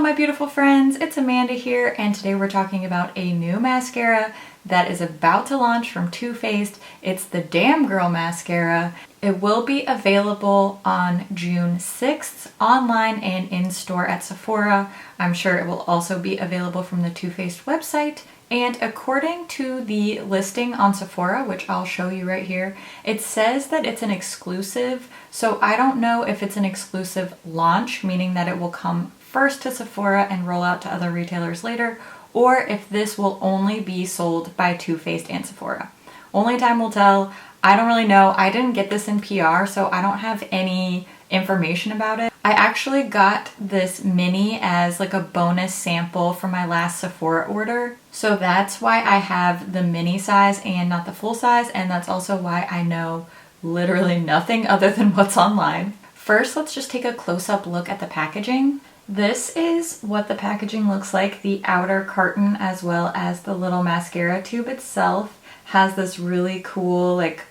Hello my beautiful friends, it's Amanda here, and today we're talking about a new mascara that is about to launch from Too Faced. It's the Damn Girl Mascara. It will be available on June 6th online and in store at Sephora. I'm sure it will also be available from the Too Faced website. And according to the listing on Sephora, which I'll show you right here, it says that it's an exclusive. So I don't know if it's an exclusive launch, meaning that it will come first to Sephora and roll out to other retailers later, or if this will only be sold by Too Faced and Sephora. Only time will tell. I don't really know. I didn't get this in PR, so I don't have any information about it. I actually got this mini as like a bonus sample for my last Sephora order. So that's why I have the mini size and not the full size, and that's also why I know literally nothing other than what's online. First, let's just take a close-up look at the packaging. This is what the packaging looks like. The outer carton as well as the little mascara tube itself has this really cool like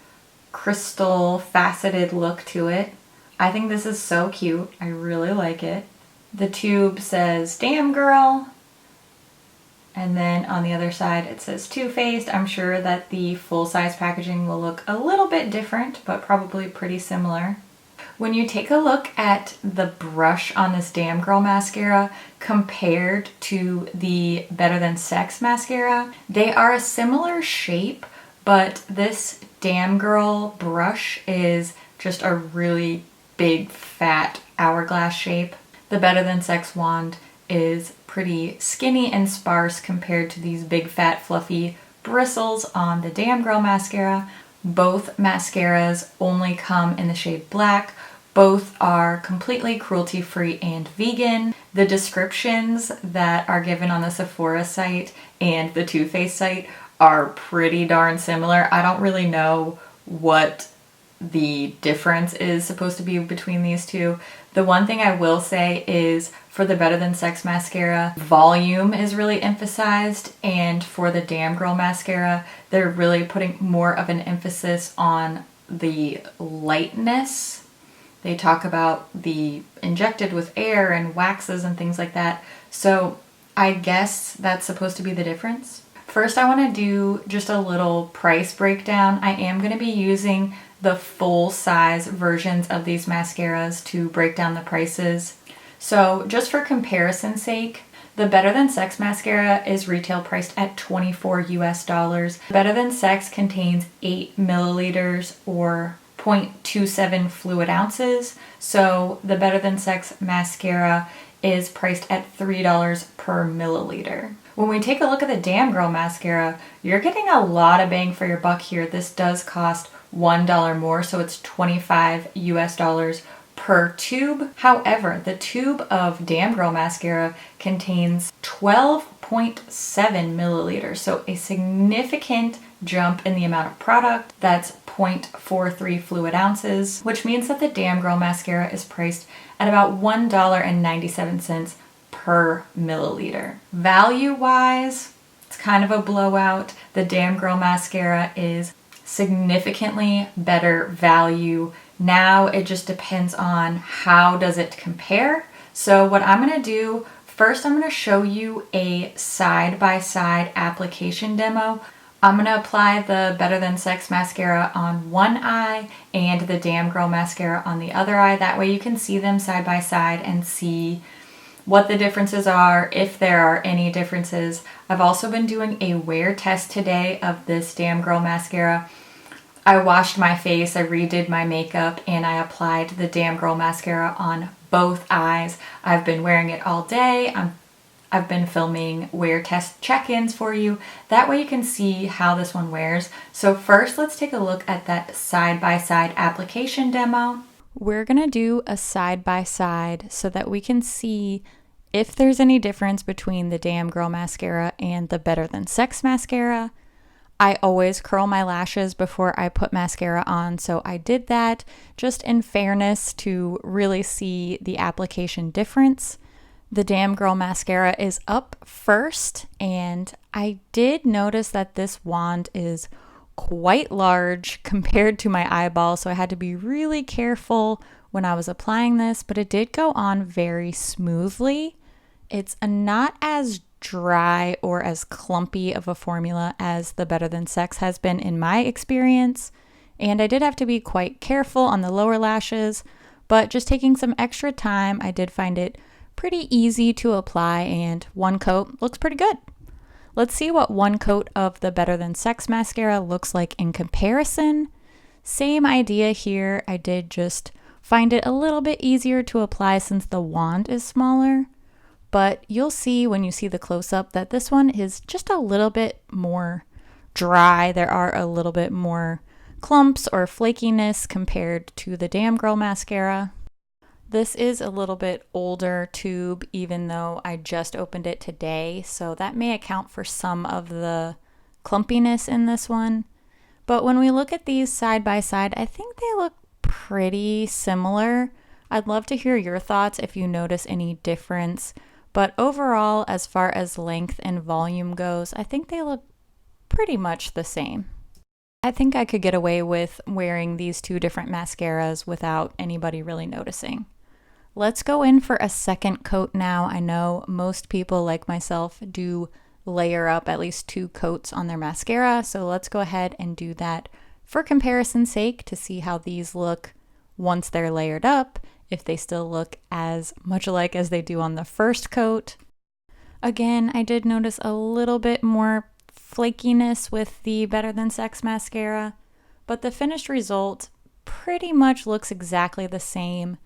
crystal faceted look to it. I think this is so cute. I really like it. The tube says Damn Girl, and then on the other side it says Too Faced. I'm sure that the full-size packaging will look a little bit different, but probably pretty similar. When you take a look at the brush on this Damn Girl mascara compared to the Better Than Sex mascara, they are a similar shape, but this Damn Girl brush is just a really big fat hourglass shape. The Better Than Sex wand is pretty skinny and sparse compared to these big fat fluffy bristles on the Damn Girl mascara. Both mascaras only come in the shade black. Both are completely cruelty-free and vegan. The descriptions that are given on the Sephora site and the Too Faced site are pretty darn similar. I don't really know what the difference is supposed to be between these two. The one thing I will say is for the Better Than Sex mascara, volume is really emphasized, and for the Damn Girl mascara, they're really putting more of an emphasis on the lightness. They talk about the injected with air and waxes and things like that. So I guess that's supposed to be the difference. First, I want to do just a little price breakdown. I am going to be using the full-size versions of these mascaras to break down the prices. So just for comparison's sake, the Better Than Sex mascara is retail priced at $24 US. Better Than Sex contains 8 milliliters or 0.27 fluid ounces. So the Better Than Sex mascara is priced at $3 per milliliter. When we take a look at the Damn Girl mascara, you're getting a lot of bang for your buck here. This does cost $1 more, so it's $25 US per tube. However, the tube of Damn Girl mascara contains 12.7 milliliters, so a significant jump in the amount of product. That's 0.43 fluid ounces, which means that the Damn Girl mascara is priced at about $1.97 per milliliter. Value-wise, it's kind of a blowout. The Damn Girl mascara is significantly better value. Now it just depends on how does it compare. So what I'm going to do, first I'm going to show you a side-by-side application demo. I'm going to apply the Better Than Sex mascara on one eye and the Damn Girl mascara on the other eye. That way you can see them side by side and see what the differences are, if there are any differences. I've also been doing a wear test today of this Damn Girl mascara. I washed my face, I redid my makeup, and I applied the Damn Girl mascara on both eyes. I've been wearing it all day. I've been filming wear test check-ins for you. That way you can see how this one wears. So first, let's take a look at that side-by-side application demo. We're gonna do a side-by-side so that we can see if there's any difference between the Damn Girl mascara and the Better Than Sex mascara. I always curl my lashes before I put mascara on, so I did that just in fairness to really see the application difference. The Damn Girl mascara is up first, and I did notice that this wand is quite large compared to my eyeball, so I had to be really careful when I was applying this, but it did go on very smoothly. It's not as dry or as clumpy of a formula as the Better Than Sex has been in my experience. And I did have to be quite careful on the lower lashes, but just taking some extra time, I did find it pretty easy to apply, and one coat looks pretty good. Let's see what one coat of the Better Than Sex mascara looks like in comparison. Same idea here. I did just find it a little bit easier to apply since the wand is smaller, but you'll see when you see the close-up that this one is just a little bit more dry. There are a little bit more clumps or flakiness compared to the Damn Girl mascara. This is a little bit older tube, even though I just opened it today, so that may account for some of the clumpiness in this one. But when we look at these side by side, I think they look pretty similar. I'd love to hear your thoughts if you notice any difference. But overall, as far as length and volume goes, I think they look pretty much the same. I think I could get away with wearing these two different mascaras without anybody really noticing. Let's go in for a second coat now. I know most people like myself do layer up at least 2 coats on their mascara, so let's go ahead and do that for comparison's sake to see how these look once they're layered up, if they still look as much alike as they do on the first coat. Again, I did notice a little bit more flakiness with the Better Than Sex mascara, but the finished result pretty much looks exactly the same,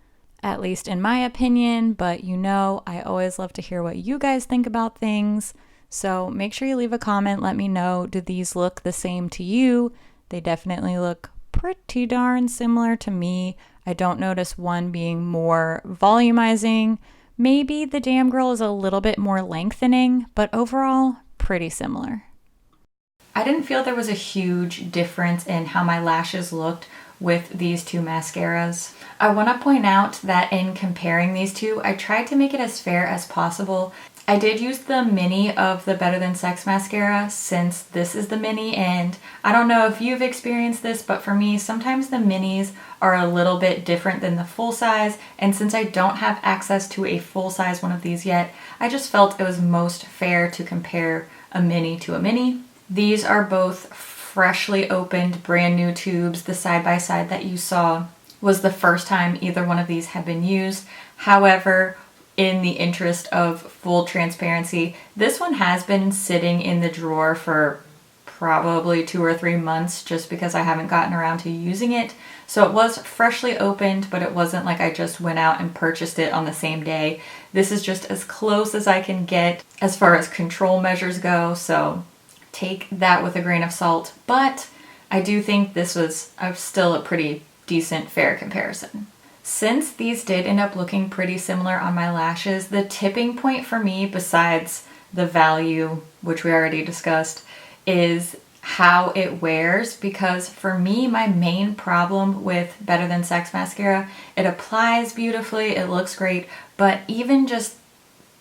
at least in my opinion. But you know, I always love to hear what you guys think about things, so make sure you leave a comment. Let me know, do these look the same to you? They definitely look pretty darn similar to me. I don't notice one being more volumizing. Maybe the Damn Girl is a little bit more lengthening, but overall, pretty similar. I didn't feel there was a huge difference in how my lashes looked with these two mascaras. I want to point out that in comparing these two, I tried to make it as fair as possible. I did use the mini of the Better Than Sex mascara since this is the mini, and I don't know if you've experienced this, but for me, sometimes the minis are a little bit different than the full size, and since I don't have access to a full size one of these yet, I just felt it was most fair to compare a mini to a mini. These are both freshly opened, brand new tubes. The side-by-side that you saw was the first time either one of these had been used. However, in the interest of full transparency, this one has been sitting in the drawer for probably 2 or 3 months just because I haven't gotten around to using it. So it was freshly opened, but it wasn't like I just went out and purchased it on the same day. This is just as close as I can get as far as control measures go, so take that with a grain of salt. But I do think this was still a pretty decent, fair comparison. Since these did end up looking pretty similar on my lashes, the tipping point for me, besides the value, which we already discussed, is how it wears, because for me, my main problem with Better Than Sex mascara, it applies beautifully, it looks great, but even just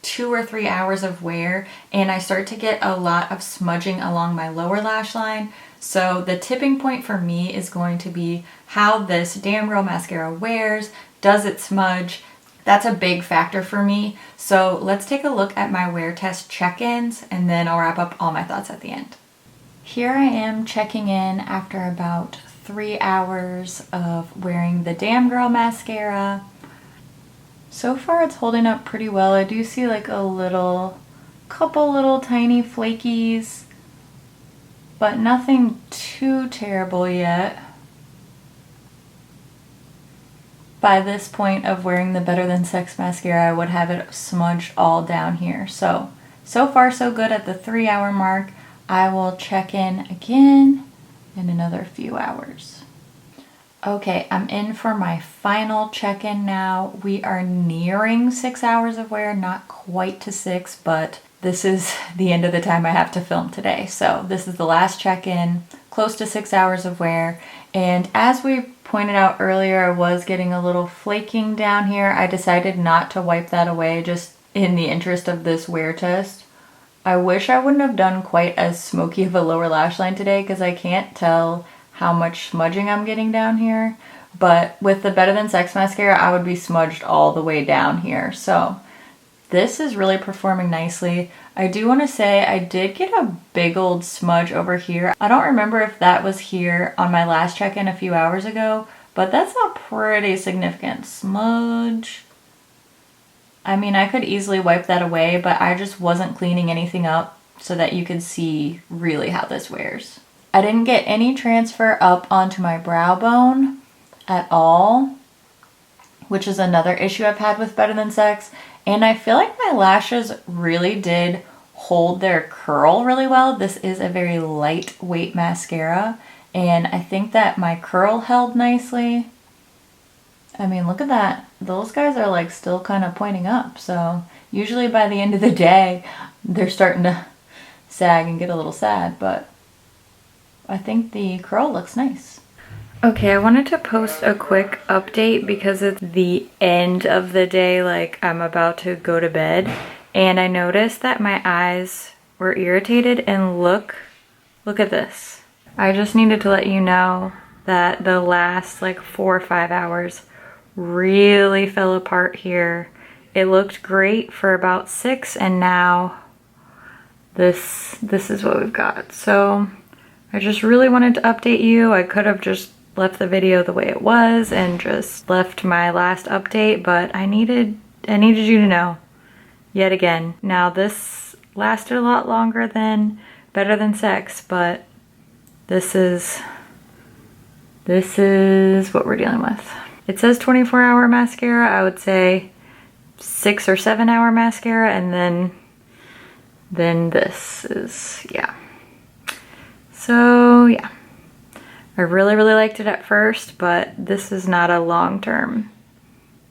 2 or 3 hours of wear and I start to get a lot of smudging along my lower lash line. So the tipping point for me is going to be how this Damn Girl mascara wears. Does it smudge? That's a big factor for me. So let's take a look at my wear test check-ins and then I'll wrap up all my thoughts at the end. Here I am checking in after about 3 hours of wearing the Damn Girl mascara. So far it's holding up pretty well. I do see like couple little tiny flakies, but nothing too terrible yet. By this point of wearing the Better Than Sex mascara, I would have it smudged all down here. So far so good at the 3 hour mark. I will check in again in another few hours. Okay, I'm in for my final check-in now. We are nearing 6 hours of wear, not quite to 6, but this is the end of the time I have to film today. So this is the last check-in, close to 6 hours of wear. And as we pointed out earlier, I was getting a little flaking down here. I decided not to wipe that away just in the interest of this wear test. I wish I wouldn't have done quite as smoky of a lower lash line today because I can't tell how much smudging I'm getting down here, but with the Better Than Sex mascara I would be smudged all the way down here. So This is really performing nicely. I do want to say I did get a big old smudge over here. I don't remember if that was here on my last check-in a few hours ago, but that's a pretty significant smudge. I mean, I could easily wipe that away, but I just wasn't cleaning anything up so that you could see really how this wears. I didn't get any transfer up onto my brow bone at all, which is another issue I've had with Better Than Sex. And I feel like my lashes really did hold their curl really well. This is a very lightweight mascara, and I think that my curl held nicely. I mean, look at that. Those guys are like still kind of pointing up. So usually by the end of the day, they're starting to sag and get a little sad, but I think the curl looks nice. Okay, I wanted to post a quick update because it's the end of the day, like I'm about to go to bed, and I noticed that my eyes were irritated, and look at this. I just needed to let you know that the last like 4 or 5 hours really fell apart here. It looked great for about 6, and now this is what we've got. So I just really wanted to update you. I could have just left the video the way it was and just left my last update, but I needed you to know yet again. Now this lasted a lot longer than Better Than Sex, but this is what we're dealing with. It says 24-hour mascara. I would say 6 or 7 hour mascara, and then this is, yeah. So yeah, I really liked it at first, but this is not a long-term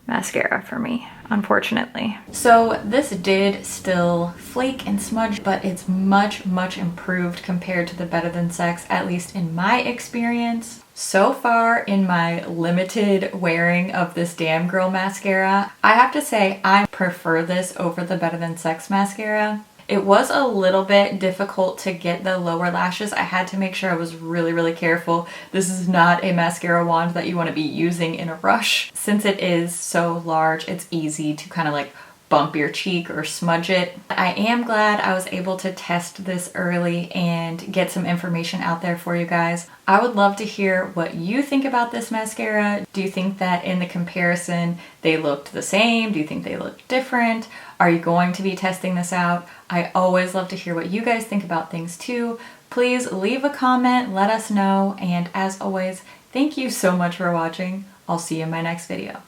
mascara for me, unfortunately. So this did still flake and smudge, but it's much improved compared to the Better Than Sex, at least in my experience. So far in my limited wearing of this Damn Girl mascara, I have to say I prefer this over the Better Than Sex mascara. It was a little bit difficult to get the lower lashes. I had to make sure I was really careful. This is not a mascara wand that you want to be using in a rush. Since it is so large, it's easy to kind of like bump your cheek or smudge it. I am glad I was able to test this early and get some information out there for you guys. I would love to hear what you think about this mascara. Do you think that in the comparison they looked the same? Do you think they looked different? Are you going to be testing this out? I always love to hear what you guys think about things too. Please leave a comment, let us know, and as always, thank you so much for watching. I'll see you in my next video.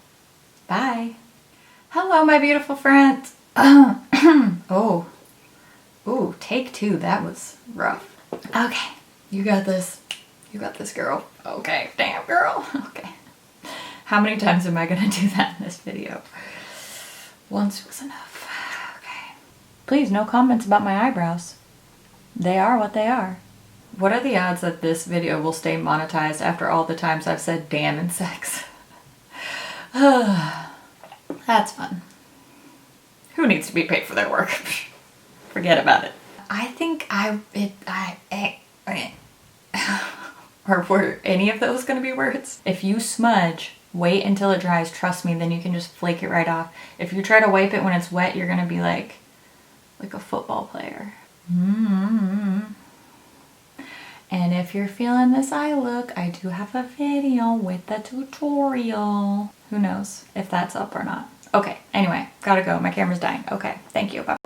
Bye! Hello, my beautiful friends. Oh, ooh, take 2. That was rough. Okay, you got this. You got this, girl. Okay, damn girl. Okay. How many times am I gonna do that in this video? Once was enough. Okay. Please, no comments about my eyebrows. They are what they are. What are the odds that this video will stay monetized after all the times I've said damn in sex? That's fun. Who needs to be paid for their work? Forget about it. I think or were any of those gonna be words? If you smudge, wait until it dries, trust me, then you can just flake it right off. If you try to wipe it when it's wet, you're gonna be like a football player. And if you're feeling this eye look, I do have a video with the tutorial. Who knows if that's up or not. Okay, anyway, gotta go. My camera's dying. Okay, thank you. Bye.